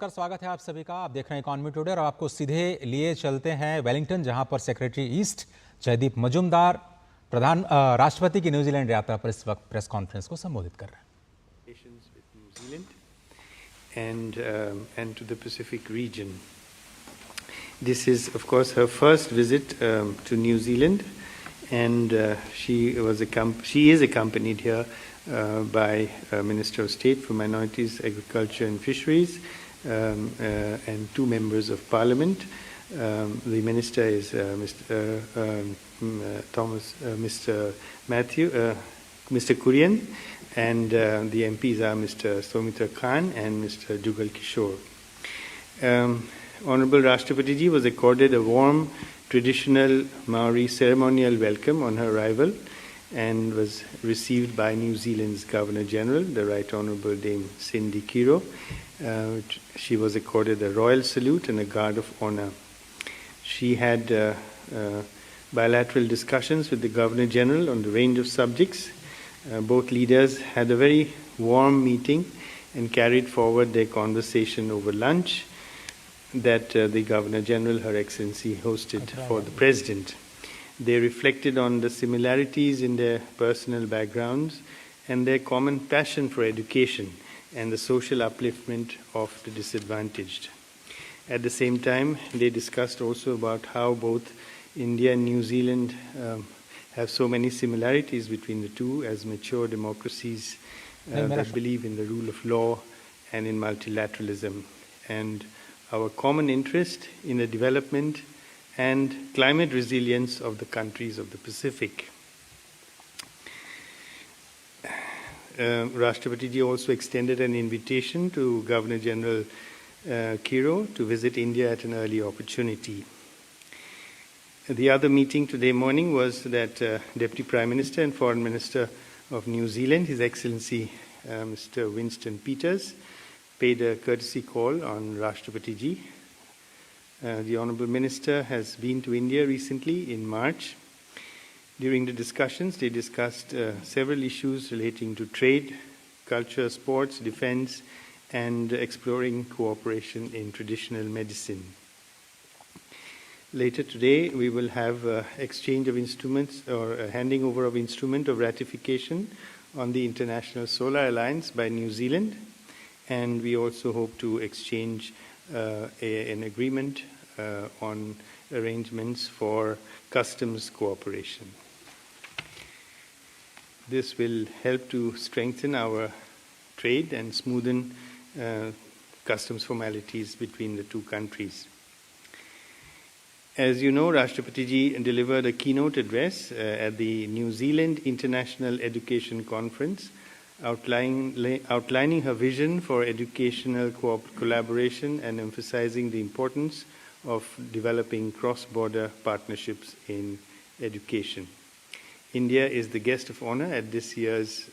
नमस्कार, स्वागत है आप सभी का। आप देख रहे हैं इकोनॉमी टुडे और आपको सीधे लिए चलते हैं वेलिंगटन, जहां पर सेक्रेटरी ईस्ट जयदीप मजूमदार राष्ट्रपति की न्यूजीलैंड यात्रा पर इस वक्त प्रेस कॉन्फ्रेंस को संबोधित कर रहे हैं। And to the Pacific region. This is, of course, her first visit to New Zealand, and she is accompanied here by Minister of State for Minorities, Agriculture and Fisheries, and two members of Parliament. The minister is Mr. Kurian, and the MPs are Mr. Soumitra Khan and Mr. Jugal Kishore. Honorable Rashtrapati Ji was accorded a warm, traditional Maori ceremonial welcome on her arrival and was received by New Zealand's Governor-General, the Right Honourable Dame Cindy Kiro. She was accorded a royal salute and a guard of honour. She had bilateral discussions with the Governor-General on the range of subjects. Both leaders had a very warm meeting and carried forward their conversation over lunch that the Governor-General, Her Excellency, hosted for the President. They reflected on the similarities in their personal backgrounds and their common passion for education and the social upliftment of the disadvantaged. At the same time, they discussed also about how both India and New Zealand have so many similarities between the two as mature democracies that believe in the rule of law and in multilateralism, and our common interest in the development and climate resilience of the countries of the Pacific. Rashtrapati Ji also extended an invitation to Governor-General Kiro to visit India at an early opportunity. The other meeting today morning was that Deputy Prime Minister and Foreign Minister of New Zealand, His Excellency Mr. Winston Peters, paid a courtesy call on Rashtrapati Ji. The Honourable Minister has been to India recently in March. During the discussions, they discussed several issues relating to trade, culture, sports, defence, and exploring cooperation in traditional medicine. Later today, we will have exchange of instruments or a handing over of instrument of ratification on the International Solar Alliance by New Zealand, and we also hope to exchange an agreement on arrangements for customs cooperation. This will help to strengthen our trade and smoothen customs formalities between the two countries. As you know, Rashtrapati Ji delivered a keynote address at the New Zealand International Education Conference, outlining her vision for educational collaboration and emphasizing the importance of developing cross-border partnerships in education. India is the guest of honor at this year's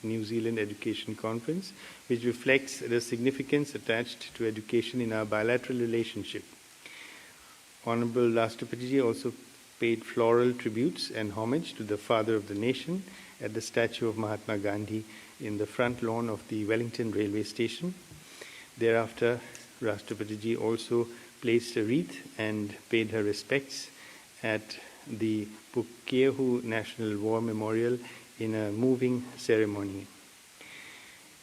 New Zealand Education Conference, which reflects the significance attached to education in our bilateral relationship. Honorable Rashtrapati Ji also paid floral tributes and homage to the father of the nation at the statue of Mahatma Gandhi in the front lawn of the Wellington railway station. Thereafter, Rashtrapati Ji also placed a wreath and paid her respects at the Pukehu National War Memorial in a moving ceremony.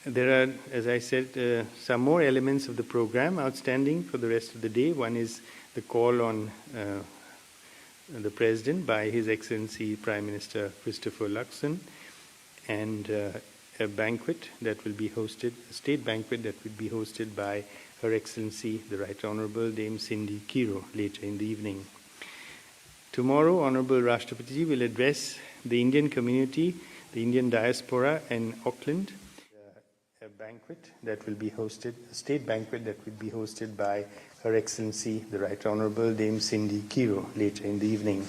There are, as I said, some more elements of the program outstanding for the rest of the day. One is the call on the President by His Excellency Prime Minister Christopher Luxon, and a banquet that will be hosted, a state banquet that will be hosted by Her Excellency the Right Honourable Dame Cindy Kiro later in the evening. Tomorrow, Honourable Rashtrapati Ji will address the Indian community, the Indian diaspora in Auckland. A banquet that will be hosted, a state banquet that will be hosted by Her Excellency the Right Honourable Dame Cindy Kiro later in the evening.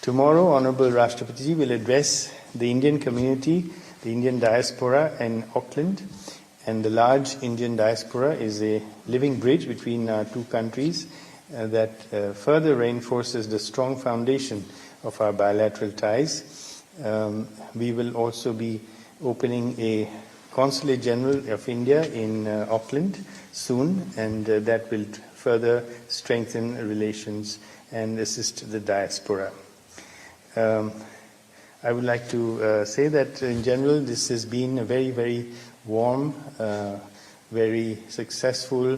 Tomorrow, Honourable Rashtrapati Ji will address the Indian community, the Indian diaspora in Auckland, and the large Indian diaspora is a living bridge between our two countries that further reinforces the strong foundation of our bilateral ties. We will also be opening a Consulate General of India in Auckland soon, and that will further strengthen relations and assist the diaspora. I would like to say that in general this has been a very, very warm, very successful,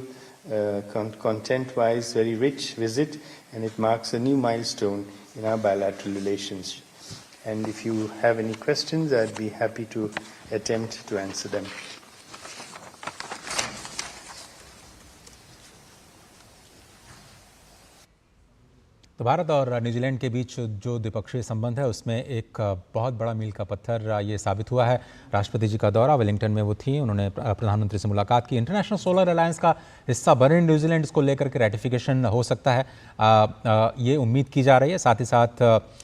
content-wise, very rich visit, and it marks a new milestone in our bilateral relations. And if you have any questions, I'd be happy to attempt to answer them. तो भारत और New Zealand के बीच जो द्विपक्षीय संबंध है उसमें एक बहुत बड़ा मील का पत्थर ये साबित हुआ है। राष्ट्रपति जी का दौरा वेलिंगटन में वो थी, उन्होंने प्रधानमंत्री से मुलाकात की। इंटरनेशनल सोलर अलायंस का हिस्सा बने न्यूजीलैंड, इसको लेकर के रेटिफिकेशन हो सकता है, ये उम्मीद की जा रही है। साथ ही साथ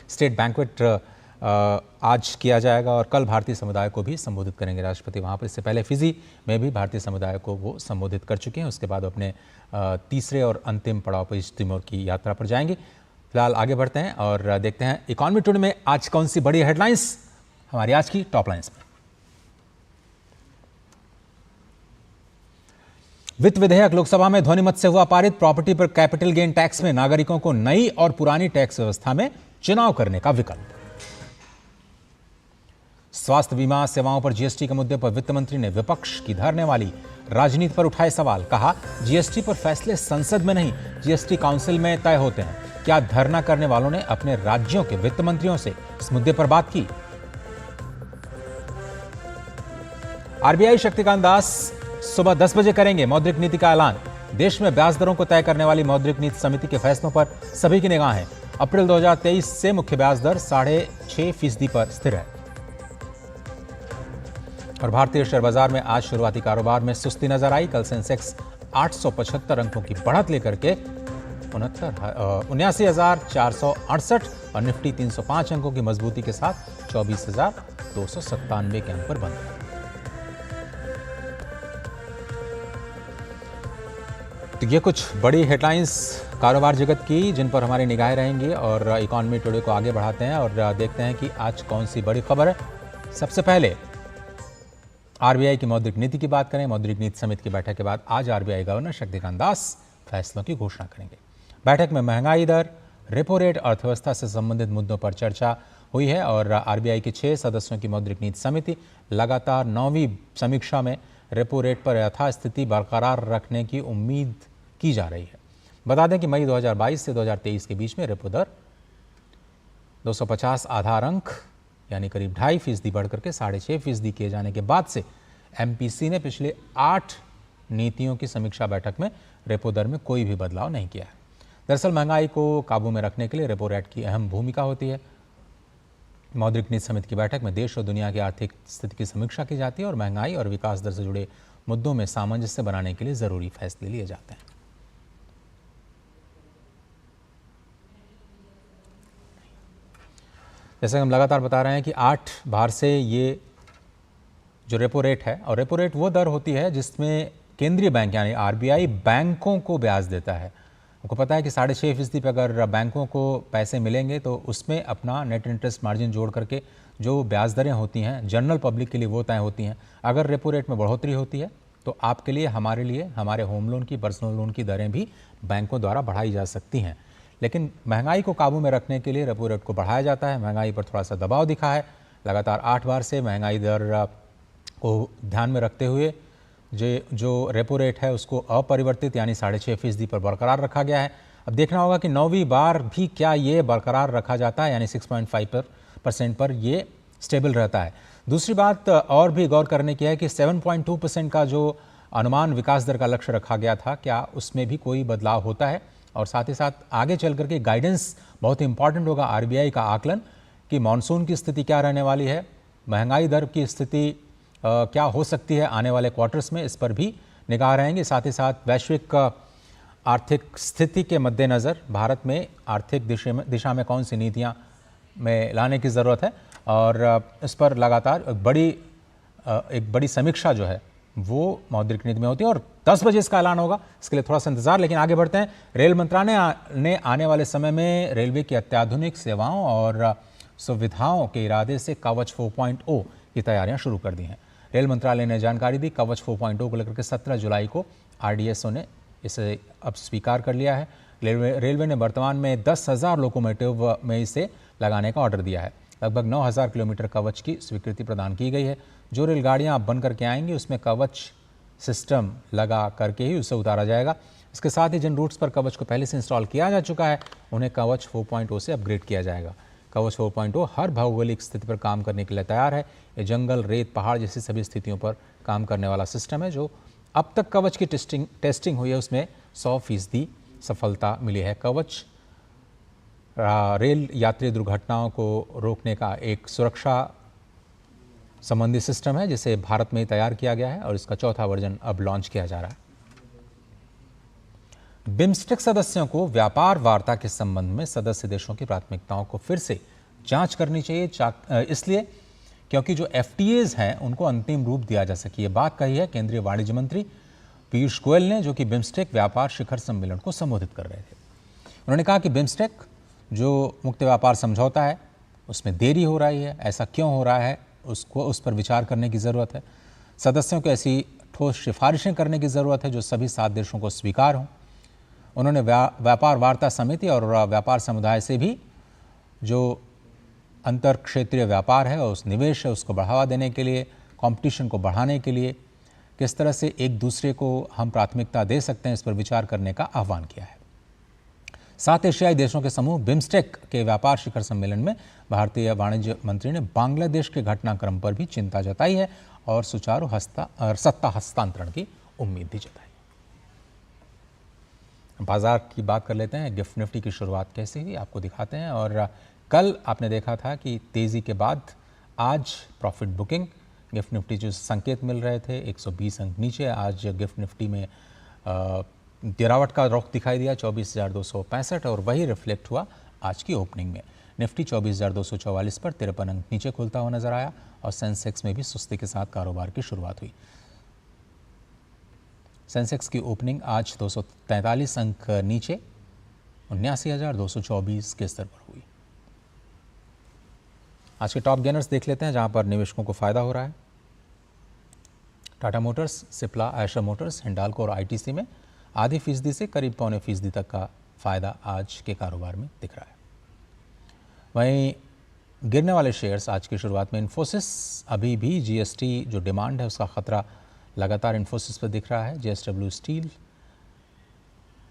स्टेट बैंक्वेट आज किया जाएगा और कल भारतीय समुदाय को भी संबोधित करेंगे राष्ट्रपति वहाँ पर। इससे पहले फिजी में भी भारतीय समुदाय को वो संबोधित कर चुके हैं। उसके बाद अपने तीसरे और अंतिम पड़ाव पर ईस्ट तिमोर की यात्रा पर जाएंगे। फिलहाल आगे बढ़ते हैं और देखते हैं इकोनॉमी टुडे में आज कौन सी बड़ी हेडलाइंस हमारी आज की टॉप लाइंस में। वित्त विधेयक लोकसभा में ध्वनिमत से हुआ पारित। प्रॉपर्टी पर कैपिटल गेन टैक्स में नागरिकों को नई और पुरानी टैक्स व्यवस्था में चुनाव करने का विकल्प। स्वास्थ्य बीमा सेवाओं पर जीएसटी के मुद्दे पर वित्त मंत्री ने विपक्ष की धरने वाली राजनीति पर उठाए सवाल। कहा, जीएसटी पर फैसले संसद में नहीं, जीएसटी काउंसिल में तय होते हैं। क्या धरना करने वालों ने अपने राज्यों के वित्त मंत्रियों से इस मुद्दे पर बात की? आरबीआई शक्तिकांत दास सुबह 10 बजे करेंगे मौद्रिक नीति का ऐलान। देश में ब्याज दरों को तय करने वाली मौद्रिक नीति समिति के फैसलों पर सभी की निगाहें। अप्रैल 2023 से मुख्य ब्याज दर 6.5% पर स्थिर है। और भारतीय शेयर बाजार में आज शुरुआती कारोबार में सुस्ती नजर आई। कल सेंसेक्स 875 अंकों की बढ़त लेकर के 79,468 और निफ्टी 305 अंकों की मजबूती के साथ 24,297 के अंक पर बंद। तो ये कुछ बड़ी हेडलाइंस कारोबार जगत की जिन पर हमारी निगाहें रहेंगी और इकोनॉमी टुडे को आगे बढ़ाते हैं और देखते हैं कि आज कौन सी बड़ी खबर है। सबसे पहले आरबीआई की मौद्रिक नीति की बात करें। मौद्रिक नीति समिति की बैठक के बाद आज आरबीआई गवर्नर शक्तिकांत दास फैसलों की घोषणा करेंगे। बैठक में महंगाई दर, रेपो रेट, अर्थव्यवस्था से संबंधित मुद्दों पर चर्चा हुई है और आरबीआई की 6 सदस्यों की मौद्रिक नीति समिति लगातार 9वीं समीक्षा में रेपो रेट पर यथास्थिति बरकरार रखने की उम्मीद की जा रही है। बता दें कि मई 2022 से 2023 के बीच में रेपो दर 250 आधार अंक यानी करीब 2.5% बढ़कर के 6.5% किए जाने के बाद से एमपीसी ने पिछले 8 नीतियों की समीक्षा बैठक में रेपो दर में कोई भी बदलाव नहीं किया है। दरअसल महंगाई को काबू में रखने के लिए रेपो रेट की अहम भूमिका होती है। मौद्रिक नीति समिति की बैठक में देश और दुनिया की आर्थिक स्थिति की समीक्षा की जाती है और महंगाई और विकास दर से जुड़े मुद्दों में सामंजस्य बनाने के लिए जरूरी फैसले लिए जाते हैं। जैसे हम लगातार बता रहे हैं कि 8 बार से ये जो रेपो रेट है, और रेपो रेट वो दर होती है जिसमें केंद्रीय बैंक यानी आरबीआई बैंकों को ब्याज देता है। आपको पता है कि 6.5% पे अगर बैंकों को पैसे मिलेंगे तो उसमें अपना नेट इंटरेस्ट मार्जिन जोड़ करके जो ब्याज दरें होती हैं जनरल पब्लिक के लिए वो तय होती हैं। अगर रेपो रेट में बढ़ोतरी होती है तो आपके लिए, हमारे लिए, हमारे होम लोन की, पर्सनल लोन की दरें भी बैंकों द्वारा बढ़ाई जा सकती हैं। लेकिन महंगाई को काबू में रखने के लिए रेपो रेट को बढ़ाया जाता है। महंगाई पर थोड़ा सा दबाव दिखा है। लगातार 8 बार से महंगाई दर को ध्यान में रखते हुए जो रेपो रेट है उसको अपरिवर्तित यानी 6.5% पर बरकरार रखा गया है। अब देखना होगा कि 9वीं बार भी क्या ये बरकरार रखा जाता है यानी 6.5% पर ये स्टेबल रहता है। दूसरी बात और भी गौर करने की है कि 7.2% का जो अनुमान विकास दर का लक्ष्य रखा गया था, क्या उसमें भी कोई बदलाव होता है? और साथ ही साथ आगे चल करके गाइडेंस बहुत इंपॉर्टेंट होगा। आरबीआई का आकलन कि मानसून की स्थिति क्या रहने वाली है, महंगाई दर की स्थिति क्या हो सकती है आने वाले क्वार्टर्स में, इस पर भी निगाह रहेंगे। साथ ही साथ वैश्विक आर्थिक स्थिति के मद्देनज़र भारत में आर्थिक दिशा में कौन सी नीतियां में लाने की ज़रूरत है और इस पर लगातार एक बड़ी समीक्षा जो है वो मौद्रिक नीति में होती है। और 10 बजे इसका ऐलान होगा, इसके लिए थोड़ा सा इंतजार। लेकिन आगे बढ़ते हैं। रेल मंत्रालय ने आने वाले समय में रेलवे की अत्याधुनिक सेवाओं और सुविधाओं के इरादे से कवच 4.0 की तैयारियां शुरू कर दी हैं। रेल मंत्रालय ने जानकारी दी कवच 4.0 को लेकर के 17 जुलाई को आरडीएसओ ने इसे अब स्वीकार कर लिया है। रेलवे ने वर्तमान में 10,000 लोकोमोटिव में इसे लगाने का ऑर्डर दिया है। लगभग 9,000 किलोमीटर कवच की स्वीकृति प्रदान की गई है। जो रेलगाड़ियां अब बन करके आएंगी उसमें कवच सिस्टम लगा करके ही उसे उतारा जाएगा। इसके साथ ही जिन रूट्स पर कवच को पहले से इंस्टॉल किया जा चुका है उन्हें कवच 4.0 से अपग्रेड किया जाएगा। कवच 4.0 हर भौगोलिक स्थिति पर काम करने के लिए तैयार है। ये जंगल, रेत, पहाड़ जैसी सभी स्थितियों पर काम करने वाला सिस्टम है। जो अब तक कवच की टेस्टिंग हुई है उसमें 100% सफलता मिली है। कवच रेल यात्री दुर्घटनाओं को रोकने का एक सुरक्षा संबंधी सिस्टम है जिसे भारत में तैयार किया गया है और इसका चौथा वर्जन अब लॉन्च किया जा रहा है। बिम्स्टेक सदस्यों को व्यापार वार्ता के संबंध में सदस्य देशों की प्राथमिकताओं को फिर से जांच करनी चाहिए, इसलिए क्योंकि जो एफटीएज हैं उनको अंतिम रूप दिया जा सके। ये बात कही है केंद्रीय वाणिज्य मंत्री पीयूष गोयल ने, जो कि बिम्स्टेक व्यापार शिखर सम्मेलन को संबोधित कर रहे थे। उन्होंने कहा कि बिम्स्टेक जो मुक्त व्यापार समझौता है उसमें देरी हो रही है, ऐसा क्यों हो रहा है उस पर विचार करने की ज़रूरत है। सदस्यों को ऐसी ठोस सिफारिशें करने की ज़रूरत है जो सभी 7 देशों को स्वीकार हों। उन्होंने व्यापार वार्ता समिति और व्यापार समुदाय से भी जो अंतर क्षेत्रीय व्यापार है और उस निवेश है उसको बढ़ावा देने के लिए, कंपटीशन को बढ़ाने के लिए किस तरह से एक दूसरे को हम प्राथमिकता दे सकते हैं इस पर विचार करने का आह्वान किया है। 7 एशियाई देशों के समूह बिम्स्टेक के व्यापार शिखर सम्मेलन में भारतीय वाणिज्य मंत्री ने बांग्लादेश के घटनाक्रम पर भी चिंता जताई है और सुचारू सत्ता हस्तांतरण की उम्मीद भी जताई। बाजार की बात कर लेते हैं। गिफ्ट निफ्टी की शुरुआत कैसी हुई आपको दिखाते हैं। और कल आपने देखा था कि तेज़ी के बाद आज प्रॉफिट बुकिंग, गिफ्ट निफ्टी जो संकेत मिल रहे थे 120 अंक नीचे, आज गिफ्ट निफ्टी में गिरावट का रुख दिखाई दिया 24,265 और वही रिफ्लेक्ट हुआ आज की ओपनिंग में। निफ्टी 24,244 पर 53 अंक नीचे खुलता हुआ नजर आया और सेंसेक्स में भी सुस्ती के साथ कारोबार की शुरुआत हुई। सेंसेक्स की ओपनिंग आज 243 अंक नीचे 79,224 के स्तर पर हुई। आज के टॉप गेनर्स देख लेते हैं जहां पर निवेशकों को फायदा हो रहा है। टाटा मोटर्स, सिप्ला, आयशर मोटर्स, हिंडाल्को और आईटीसी में आधी फीसदी से करीब 0.25% तक का फायदा आज के कारोबार में दिख रहा है। वहीं गिरने वाले शेयर्स आज की शुरुआत में इन्फोसिस, अभी भी जीएसटी जो डिमांड है उसका खतरा लगातार इन्फोसिस पर दिख रहा है। जेएसडब्ल्यू स्टील,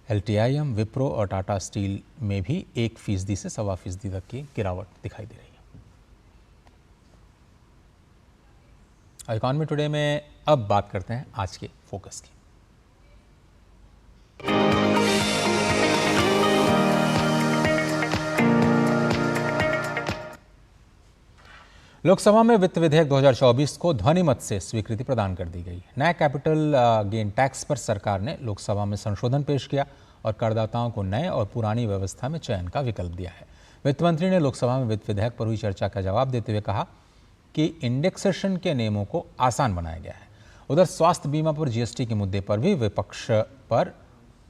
एलटीआईएम, विप्रो और टाटा स्टील में भी 1% से 1.25% तक की गिरावट दिखाई दे रही है। इकॉनमी टुडे में अब बात करते हैं आज के फोकस की। लोकसभा में वित्त विधेयक 2024 को ध्वनिमत से स्वीकृति प्रदान कर दी गई। नया कैपिटल गेन टैक्स पर सरकार ने लोकसभा में संशोधन पेश किया और करदाताओं को नए और पुरानी व्यवस्था में चयन का विकल्प दिया है। वित्त मंत्री ने लोकसभा में वित्त विधेयक पर हुई चर्चा का जवाब देते हुए कहा कि इंडेक्सेशन के नियमों को आसान बनाया गया है। उधर स्वास्थ्य बीमा पर जीएसटी के मुद्दे पर भी विपक्ष पर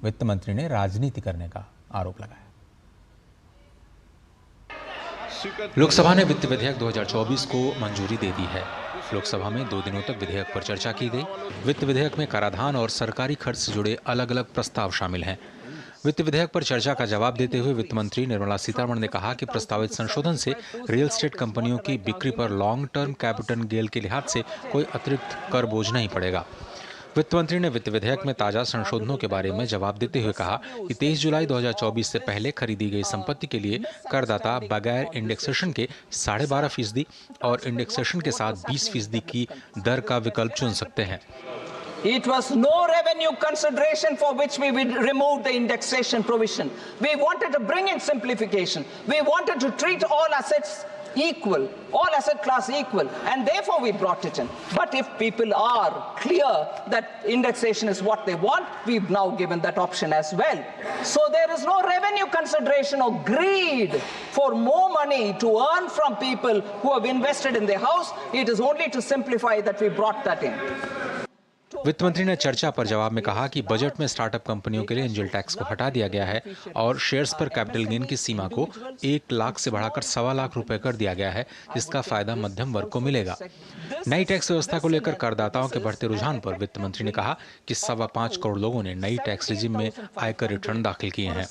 वित्त मंत्री ने राजनीति करने का आरोप लगाया। लोकसभा ने वित्त विधेयक 2024 को मंजूरी दे दी है। लोकसभा में 2 दिनों तक विधेयक पर चर्चा की गई। वित्त विधेयक में कराधान और सरकारी खर्च से जुड़े अलग अलग प्रस्ताव शामिल हैं। वित्त विधेयक पर चर्चा का जवाब देते हुए वित्त मंत्री निर्मला सीतारमण ने कहा कि प्रस्तावित संशोधन से रियल एस्टेट कंपनियों की बिक्री पर लॉन्ग टर्म कैपिटल गेन के लिहाज से कोई अतिरिक्त कर बोझ नहीं पड़ेगा। वित्त मंत्री ने वित्त विधेयक में ताजा संशोधनों के बारे में जवाब देते हुए कहा कि 23 जुलाई 2024 से पहले खरीदी गई संपत्ति के लिए करदाता बगैर इंडेक्सेशन के 12.5% और इंडेक्सेशन के साथ 20% की दर का विकल्प चुन सकते हैं। It was no revenue consideration for which we removed the indexation provision. We wanted to bring in simplification. We wanted to treat all assets equal, all asset class equal, and therefore we brought it in. But if people are clear that indexation is what they want, we've now given that option as well. So there is no revenue consideration or greed for more money to earn from people who have invested in their house. It is only to simplify that we brought that in. वित्त मंत्री ने चर्चा पर जवाब में कहा कि budget में स्टार्टअप कंपनियों के लिए एंजल टैक्स को हटा दिया गया है और शेयर्स पर कैपिटल गेन की सीमा को 1 लाख से बढ़ाकर 1.25 लाख रुपए कर दिया गया है, जिसका फायदा मध्यम वर्ग को मिलेगा। नई टैक्स व्यवस्था को लेकर करदाताओं के बढ़ते रुझान पर वित्त मंत्री ने कहा कि 5.25 करोड़ लोगों ने नई टैक्स रिजिम में आयकर रिटर्न दाखिल किए हैं।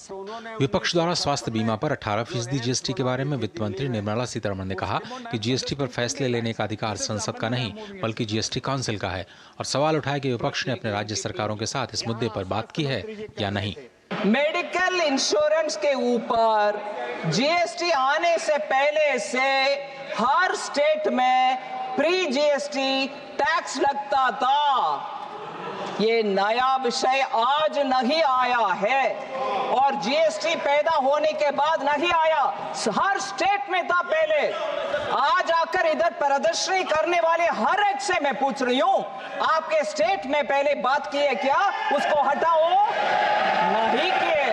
विपक्ष द्वारा स्वास्थ्य बीमा पर 18% जीएसटी के बारे में वित्त मंत्री निर्मला सीतारमण ने कहा कि जीएसटी पर फैसले लेने का अधिकार संसद का नहीं बल्कि जीएसटी काउंसिल का है, और सवाल उठाया कि विपक्ष ने अपने राज्य सरकारों के साथ इस मुद्दे पर बात की है या नहीं। मेडिकल इंश्योरेंस के ऊपर जीएसटी आने से पहले से हर स्टेट में प्री जीएसटी टैक्स लगता था। ये नया विषय आज नहीं आया है और जीएसटी पैदा होने के बाद नहीं आया, हर स्टेट में था पहले। आज आकर इधर प्रदर्शनी करने वाले हर एक से मैं पूछ रही हूं, आपके स्टेट में पहले बात की है क्या? उसको हटाओ, नहीं किए।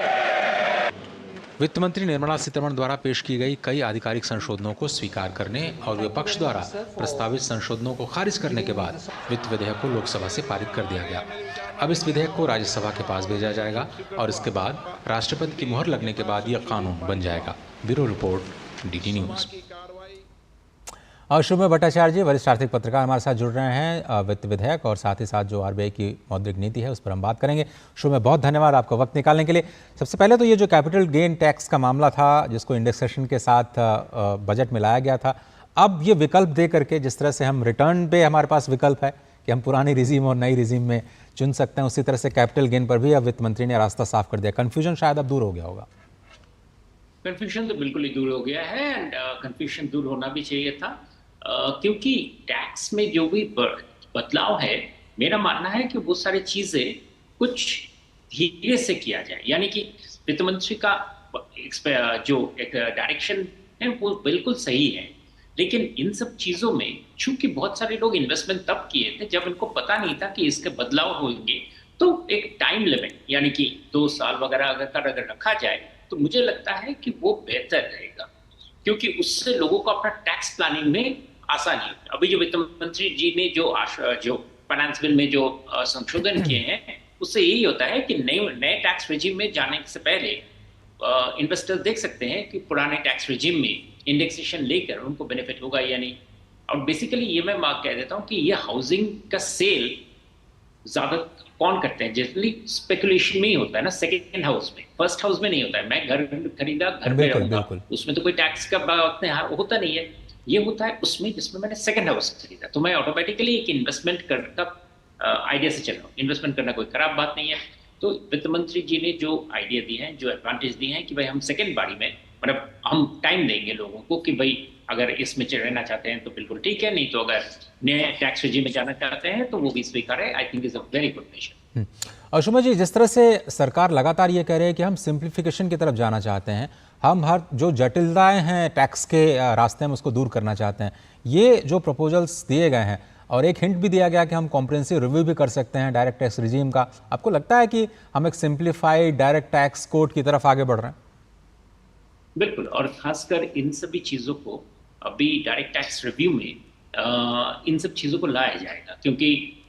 वित्त मंत्री निर्मला सीतारमण द्वारा पेश की गई कई आधिकारिक संशोधनों को स्वीकार करने और विपक्ष द्वारा प्रस्तावित संशोधनों को खारिज करने के बाद वित्त विधेयक को लोकसभा से पारित कर दिया गया। अब इस विधेयक को राज्यसभा के पास भेजा जाएगा और इसके बाद राष्ट्रपति की मुहर लगने के बाद यह कानून बन जाएगा। Bureau report, DD news. और शुभ भट्टाचार्य जी, वरिष्ठ आर्थिक पत्रकार, हमारे साथ जुड़ रहे हैं। वित्त विधेयक और साथ ही साथ जो आरबीआई की मौद्रिक नीति है उस पर हम बात करेंगे। शुभ में बहुत धन्यवाद आपका वक्त निकालने के लिए। सबसे पहले तो ये जो कैपिटल गेन टैक्स का मामला था जिसको इंडेक्सेशन के साथ बजट में लाया गया था, अब ये विकल्प दे करके, जिस तरह से हम रिटर्न पे हमारे पास विकल्प है कि हम पुरानी रिजीम और नई रिजीम में चुन सकते हैं, उसी तरह से कैपिटल गेन पर भी अब वित्त मंत्री ने रास्ता साफ कर दिया। कन्फ्यूजन शायद अब दूर हो गया होगा। कन्फ्यूजन तो बिल्कुल ही दूर हो गया है एंड कन्फ्यूजन दूर होना भी चाहिए था, क्योंकि टैक्स में जो भी बदलाव है, मेरा मानना है कि वो सारी चीजें कुछ धीरे से किया जाए। यानी कि वित्त मंत्री का जो एक डायरेक्शन है वो बिल्कुल सही है, लेकिन इन सब चीजों में चूंकि बहुत सारे लोग इन्वेस्टमेंट तब किए थे जब इनको पता नहीं था कि इसके बदलाव होंगे, तो एक टाइम लिमिट यानी कि 2 साल वगैरह अगर रखा जाए तो मुझे लगता है कि वो बेहतर रहेगा, क्योंकि उससे लोगों को अपना टैक्स प्लानिंग में आसानी है। अभी जो वित्त मंत्री जी ने जो फाइनेंस बिल में जो संशोधन किए हैं, उससे यही होता है कि नए टैक्स रेजिम में जाने से पहले इन्वेस्टर्स देख सकते हैं कि पुराने टैक्स रेजिम में इंडेक्सेशन लेकर उनको बेनिफिट होगा या नहीं। और बेसिकली ये मैं कह देता हूँ कि ये हाउसिंग का सेल ज्यादा कौन करते हैं, जनरली स्पेकुलेशन में ही होता है ना, सेकेंड हाउस में, फर्स्ट हाउस में नहीं होता है। मैं घर खरीदा, घर में रहूंगा, उसमें तो कोई टैक्स का होता नहीं है। ये होता है उसमें जिसमें मैंने सेकंड हाउस खरीदा, तो मैं ऑटोमेटिकली एक इन्वेस्टमेंट का आइडिया से चल रहा हूँ। इन्वेस्टमेंट करना कोई खराब बात नहीं है। तो वित्त मंत्री जी ने जो आइडिया दिए हैं, जो एडवांटेज दिए हैं कि भाई हम सेकंड बारी में, मतलब हम टाइम देंगे लोगों को कि भाई अगर इसमें रहना चाहते हैं तो बिल्कुल ठीक है, नहीं तो अगर नए टैक्स रेजिम में जाना चाहते हैं तो वो भी स्वीकार है। I think is a very good major. और शुमा जी, जिस तरह से सरकार लगातार ये कह रही है कि हम सिंप्लीफिकेशन की तरफ जाना चाहते हैं, हम हर जो जटिलताएं हैं टैक्स के रास्ते में उसको दूर करना चाहते हैं, ये जो प्रपोजल्स दिए गए हैं और एक हिंट भी दिया गया कि हम कॉम्प्रिहेंसिव रिव्यू भी कर सकते हैं डायरेक्ट टैक्स रिजीम का, आपको लगता है कि हम एक सिंप्लीफाइड डायरेक्ट टैक्स कोड की तरफ आगे बढ़ रहे हैं? बिल्कुल, और खासकर इन सभी चीज़ों को अभी डायरेक्ट टैक्स रिव्यू में इन सब चीज़ों को लाया जाएगा, क्योंकि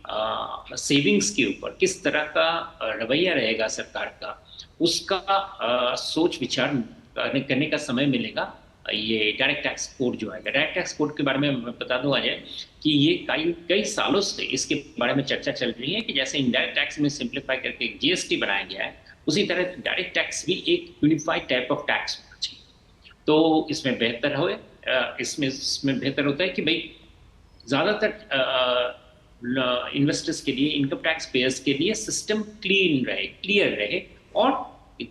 सेविंग्स के ऊपर किस तरह का रवैया रहेगा सरकार का, उसका सोच विचार करने का समय मिलेगा। ये डायरेक्ट टैक्स कोड जो आएगा, डायरेक्ट टैक्स कोड के बारे में मैं बता दूं अजय कि ये कई सालों से इसके बारे में चर्चा चल रही है कि जैसे इनडायरेक्ट टैक्स में सिंप्लीफाई करके एक जीएसटी बनाया गया है, उसी तरह डायरेक्ट टैक्स भी एक यूनिफाइड टाइप ऑफ टैक्स होना चाहिए। तो इसमें बेहतर हो, इसमें बेहतर होता है कि भाई ज़्यादातर इन्वेस्टर्स के लिए, इनकम टैक्स पेयर्स के लिए सिस्टम क्लियर रहे और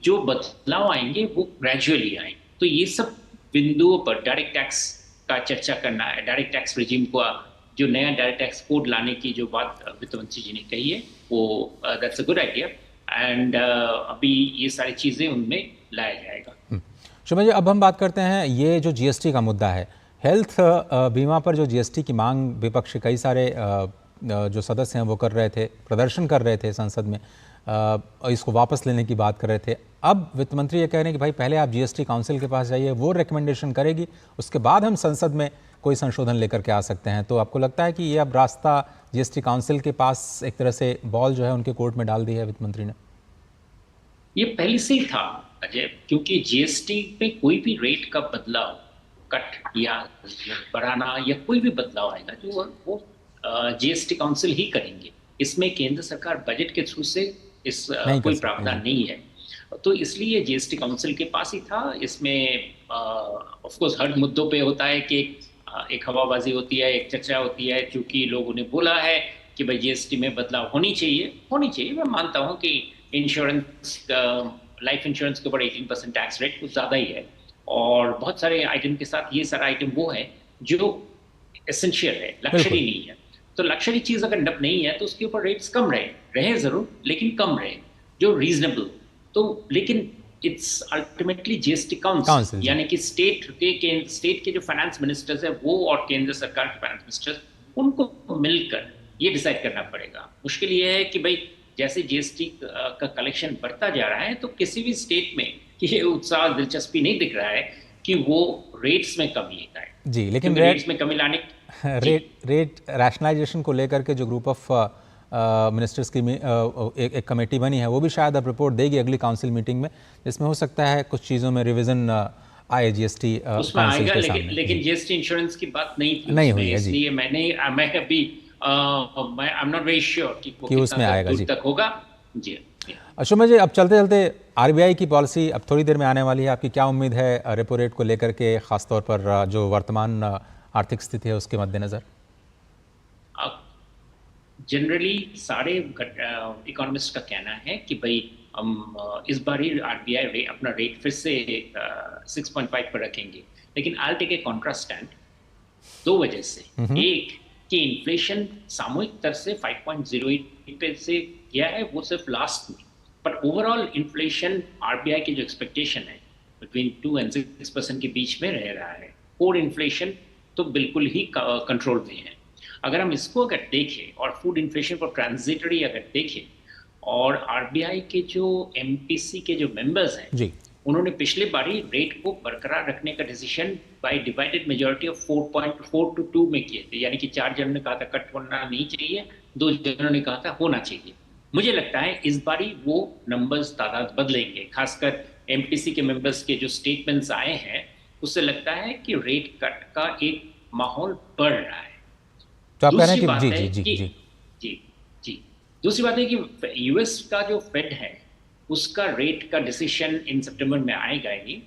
जो बदलाव आएंगे वो ग्रेजुअली आए। तो ये सब बिंदुओं पर डायरेक्ट टैक्स का चर्चा करना है, डायरेक्ट टैक्स रिजीम को जो नया डायरेक्ट टैक्स कोड लाने की जो बात वित्त मंत्री जी ने कही है, वो that's a good idea and अभी ये सारी चीज़ें उनमें लाया जाएगा। शुभा जी, अब हम बात करते हैं ये जो जीएसटी का मुद्दा है, हेल्थ बीमा पर जो जीएसटी की मांग विपक्ष के कई सारे जो सदस्य हैं वो कर रहे थे, प्रदर्शन कर रहे थे संसद में, इसको वापस लेने की बात कर रहे थे। अब वित्त मंत्री ये कह रहे हैं कि भाई पहले आप जीएसटी काउंसिल के पास जाइए, वो रिकमेंडेशन करेगी, उसके बाद हम संसद में कोई संशोधन लेकर के आ सकते हैं। तो आपको लगता है कि ये अब रास्ता जीएसटी काउंसिल के पास एक तरह से बॉल जो है उनके कोर्ट में डाल दी है वित्त मंत्री ने? ये पहले से ही था अजय, क्योंकि जीएसटी में कोई भी रेट का बदलाव, कट या बढ़ाना या कोई भी बदलाव आएगा जो वो जीएसटी काउंसिल ही करेंगे। इसमें केंद्र सरकार बजट के थ्रू से इस कोई प्रावधान नहीं है, तो इसलिए जीएसटी काउंसिल के पास ही था। इसमें ऑफ कोर्स हर मुद्दों पे होता है कि एक हवाबाजी होती है, एक चर्चा होती है, क्योंकि लोगों ने बोला है कि भाई जीएसटी में बदलाव होनी चाहिए। मैं मानता हूँ कि इंश्योरेंस, लाइफ इंश्योरेंस के ऊपर 18% टैक्स रेट कुछ ज़्यादा ही है, और बहुत सारे आइटम के साथ ये सारा आइटम वो है जो एसेंशियल है, लक्जरी नहीं है। तो लक्जरी चीज़ अगर नब नहीं है तो उसके ऊपर रेट्स कम रहे ज़रूर, लेकिन कम रहे, जो रीजनेबल। तो लेकिन इट्स अल्टीमेटली जीएसटी काउंसिल, यानी कि स्टेट के जो फाइनेंस मिनिस्टर्स है वो और केंद्र सरकार के फाइनेंस मिनिस्टर्स, उनको मिलकर ये डिसाइड करना पड़ेगा। मुश्किल ये है कि भाई जैसे जीएसटी का कलेक्शन बढ़ता जा रहा है तो किसी भी स्टेट में ये उत्साह, दिलचस्पी नहीं दिख रहा है कि वो रेट्स में कमी आए जी। लेकिन रेट्स में कमी लाने रेट रैशनलाइजेशन को लेकर के जो ग्रुप ऑफ मिनिस्टर्स की एक कमेटी बनी है वो भी शायद अब रिपोर्ट देगी अगली काउंसिल मीटिंग में, जिसमें हो सकता है कुछ चीज़ों में रिवीजन आए जीएसटी उसमें आएगा। लेकिन जीएसटी इंश्योरेंस की बात नहीं हुई है, इसलिए मैं अभी I am not very sure कि उसमें आएगा जी तक होगा जी। अशोक जी, अब चलते चलते आरबीआई की पॉलिसी अब थोड़ी देर में आने वाली है, आपकी क्या उम्मीद है रेपो रेट को लेकर के, खासतौर पर जो वर्तमान आर्थिक स्थिति है उसके मद्देनजर? जनरली सारे इकोनॉमिस्ट का कहना है कि भाई इस बार ही आरबीआई अपना रेट फिर से 6.5 पर रखेंगे, लेकिन I take a contrast stand दो वजह से। एक कि इन्फ्लेशन सामूहिक दर से 5.08 पे से गया है, वो सिर्फ लास्ट में, पर ओवरऑल इन्फ्लेशन आरबीआई की जो एक्सपेक्टेशन है बिटवीन 2 and 6% के बीच में रह रहा है। कोर इन्फ्लेशन तो बिल्कुल ही कंट्रोल में है। अगर हम इसको अगर देखें और फूड इन्फ्लेशन को ट्रांजिटरी अगर देखें, और आरबीआई के जो एमपीसी के जो मेंबर्स हैं जी, उन्होंने पिछले बार ही रेट को बरकरार रखने का decision by divided majority of 4.4 to 2 में किए थे, यानी कि 4 जनों ने कहा था कट होना नहीं चाहिए, 2 जनों ने कहा था होना चाहिए। मुझे लगता है इस बारी वो नंबर्स तादाद बदलेंगे, खासकर एमपीसी के मेंबर्स के जो स्टेटमेंट्स आए हैं उससे लगता है कि रेट कट का एक माहौल बढ़ रहा है। तो आप कह रहे हैं कि दूसरी बात है कि यूएस का जो फेड है उसका रेट का डिसीजन इन सितंबर में आएगा ही,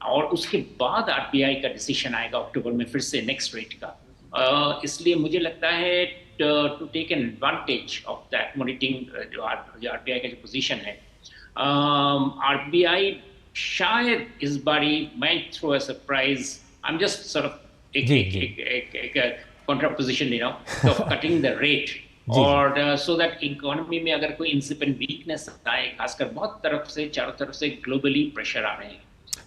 और उसके बाद आरबीआई का डिसीजन आएगा अक्टूबर में फिर से नेक्स्ट रेट का। इसलिए मुझे लगता है to take an advantage of that monitoring जो आरबीआई का जो पोजीशन है, आरबीआई शायद इस बारी might throw a surprise. I am just sort of एक कॉन्ट्रापोजिशन ले रहा हूँ ऑफ कटिंग द रेट, और सो दैट इकोनॉमी में अगर कोई इंसिपेंट वीकनेस आए, खासकर बहुत तरफ से चारों तरफ से ग्लोबली प्रेशर आ रहे हैं,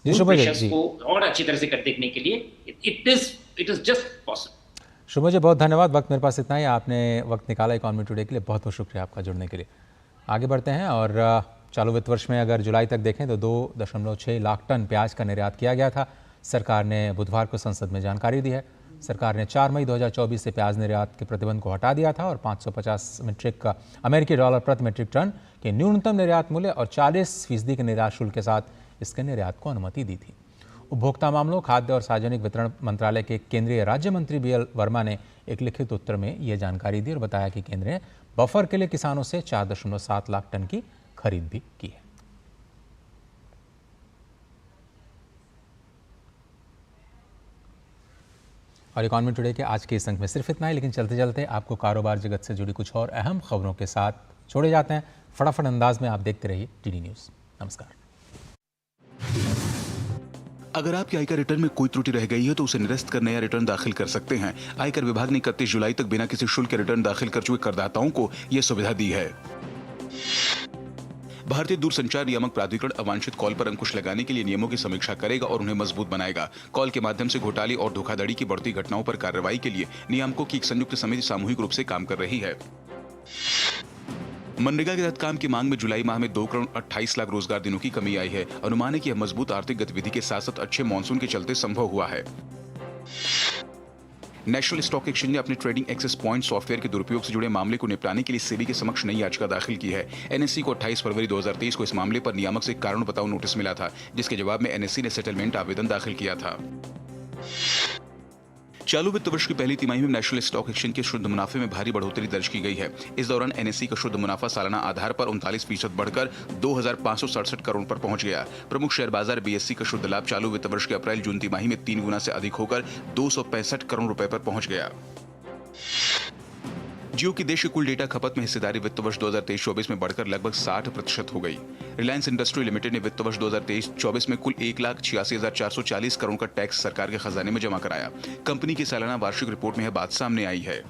उन प्रेशर्स को और अच्छी तरह से कर देखने के लिए इट इज जस्ट पॉसिबल। शुभ जी, बहुत धन्यवाद। वक्त मेरे पास इतना ही, आपने वक्त निकाला इकोनॉमी टुडे के लिए, बहुत बहुत शुक्रिया आपका जुड़ने के लिए। आगे बढ़ते हैं, और चालू वित्त वर्ष में अगर जुलाई तक देखें तो 2.6 लाख टन प्याज का निर्यात किया गया था। सरकार ने बुधवार को संसद में जानकारी दी है। सरकार ने 4 मई 2024 से प्याज निर्यात के प्रतिबंध को हटा दिया था और 550 मीट्रिक अमेरिकी डॉलर प्रति मीट्रिक टन के न्यूनतम निर्यात मूल्य और 40% के निर्यात शुल्क के साथ इसके निर्यात को अनुमति दी थी। उपभोक्ता मामलों, खाद्य और सार्वजनिक वितरण मंत्रालय के केंद्रीय राज्य मंत्री बीएल वर्मा ने एक लिखित उत्तर में ये जानकारी दी और बताया कि केंद्र ने बफर के लिए किसानों से 4.7 लाख टन की खरीद भी की है। और इकोनॉमी टुडे के आज के इस अंक में सिर्फ इतना ही, लेकिन चलते चलते आपको कारोबार जगत से जुड़ी कुछ और अहम खबरों के साथ छोड़े जाते हैं। फटाफट अंदाज में आप देखते रहिए टीडी न्यूज़। नमस्कार। अगर आपके आयकर रिटर्न में कोई त्रुटि रह गई है तो उसे निरस्त करने या रिटर्न दाखिल कर सकते हैं। आयकर विभाग ने 31 जुलाई तक बिना किसी शुल्क के रिटर्न दाखिल कर चुके करदाताओं को यह सुविधा दी है। भारतीय दूरसंचार नियामक प्राधिकरण अवांछित कॉल पर अंकुश लगाने के लिए नियमों की समीक्षा करेगा और उन्हें मजबूत बनाएगा। कॉल के माध्यम से घोटाले और धोखाधड़ी की बढ़ती घटनाओं पर कार्रवाई के लिए नियामकों की एक संयुक्त समिति सामूहिक रूप से काम कर रही है। मनरेगा के तहत काम की मांग में जुलाई माह में 2 करोड़ 28 लाख रोजगार दिनों की कमी आई है। अनुमान है कि यह मजबूत आर्थिक गतिविधि के साथ साथ अच्छे मानसून के चलते संभव हुआ है। नेशनल स्टॉक एक्सचेंज ने अपने ट्रेडिंग एक्सेस पॉइंट सॉफ्टवेयर के दुरुपयोग से जुड़े मामले को निपटाने के लिए सेबी के समक्ष नई याचिका दाखिल की है। एनएससी को 28 फरवरी 2023 को इस मामले पर नियामक से कारण बताओ नोटिस मिला था, जिसके जवाब में एनएससी ने सेटलमेंट आवेदन दाखिल किया था। चालू वित्त वर्ष की पहली तिमाही में नेशनल स्टॉक एक्सचेंज के शुद्ध मुनाफे में भारी बढ़ोतरी दर्ज की गई है। इस दौरान एनएससी का शुद्ध मुनाफा सालाना आधार पर 39% बढ़कर 2,567 करोड़ पर पहुंच गया। प्रमुख शेयर बाजार बीएससी का शुद्ध लाभ चालू वित्त वर्ष के अप्रैल जून तिमाही में 3 गुना से अधिक होकर 265 करोड़ रुपए पर पहुंच गया। जियो की देश की कुल डेटा खपत में हिस्सेदारी वित्त वर्ष 2023-24 में बढ़कर लगभग 60% हो गई। रिलायंस इंडस्ट्री लिमिटेड ने वित्त वर्ष 2023-24 में कुल 1,86,440 करोड़ का टैक्स सरकार के खजाने में जमा कराया। कंपनी की सालाना वार्षिक रिपोर्ट में यह बात सामने आई है।